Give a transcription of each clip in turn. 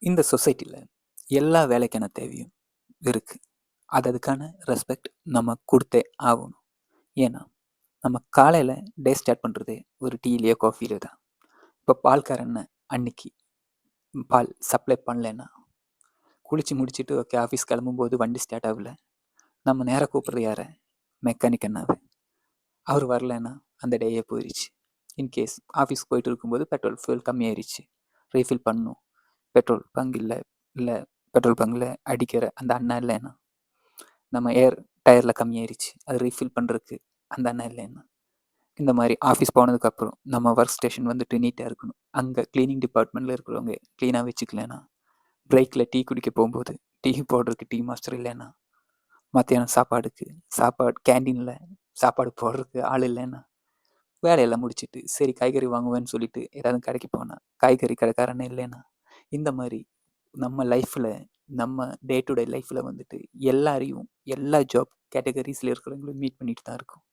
இந்த சொசைட்டியில் எல்லா வேலைக்கான தேவையும் இருக்குது. அதுக்கான ரெஸ்பெக்ட் நம்ம கொடுத்தே ஆகணும். ஏன்னா நம்ம காலையில் டே ஸ்டார்ட் பண்ணுறதே ஒரு டீலையோ காஃபிலையோ தான். இப்போ பால்காரன்னு அன்னைக்கு பால் சப்ளை பண்ணலைன்னா குளித்து முடிச்சுட்டு ஓகே ஆஃபீஸ் கிளம்பும்போது வண்டி ஸ்டார்ட் ஆகல, நம்ம நேராக கூப்பிட்றது யாரை? மெக்கானிக் அண்ணாவை. அவர் வரலைன்னா அந்த டேயே போயிடுச்சு. இன்கேஸ் ஆஃபீஸ் போயிட்டு இருக்கும்போது பெட்ரோல் ஃபியூல் கம்மியாயிருச்சு, ரீஃபில் பண்ணணும், பெட்ரோல் பங்க் இல்லை பெட்ரோல் பங்கில் அடிக்கிற அந்த அண்ணா இல்லைன்னா, நம்ம ஏர் டயரில் கம்மியாயிருச்சு, அது ரீஃபில் பண்ணுறதுக்கு அந்த அண்ணா இல்லைன்னா, இந்த மாதிரி ஆஃபீஸ் போனதுக்கப்புறம் நம்ம ஒர்க் ஸ்டேஷன் வந்துட்டு நீட்டாக இருக்கணும், அங்கே க்ளீனிங் டிபார்ட்மெண்ட்டில் இருக்கிறவங்க க்ளீனாக வச்சுக்கலன்னா, பிரேக்கில் டீ குடிக்க போகும்போது டீ போடுறதுக்கு டீ மாஸ்டர் இல்லைன்னா, மத்தியானம் சாப்பாடு கேண்டீனில் சாப்பாடு போடுறதுக்கு ஆள் இல்லைன்னா, வேலையெல்லாம் முடிச்சுட்டு சரி காய்கறி வாங்குவேன்னு சொல்லிட்டு ஏதாவது கடைக்கு போனால் காய்கறி கடைக்காரனே இல்லைன்னா, இந்த மாதிரி நம்ம லைஃப்பில் நம்ம டே டு டே லைஃப்பில் வந்துட்டு எல்லாரையும் எல்லா ஜாப் கேட்டகரிஸில் இருக்கிறவங்களும் மீட் பண்ணிட்டு தான் இருக்கும்.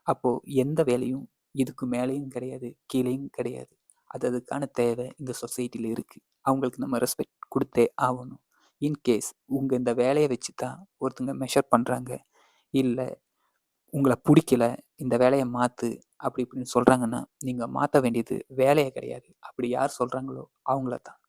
அப்போது எந்த வேலையும் இதுக்கு மேலேயும் கிடையாது, கீழேயும் கிடையாது. அதுக்கான தேவை இந்த சொசைட்டியில் இருக்குது. அவங்களுக்கு நம்ம ரெஸ்பெக்ட் கொடுத்தே ஆகணும். இன்கேஸ் உங்கள் இந்த வேலையை வச்சு தான் ஒருத்தங்க மெஷர் பண்ணுறாங்க, இல்லை உங்களை பிடிக்கல இந்த வேலையை மாற்று அப்படி இப்படின்னு சொல்கிறாங்கன்னா, நீங்கள் மாற்ற வேண்டியது வேலையை கிடையாது. அப்படி யார் சொல்கிறாங்களோ அவங்கள தான்.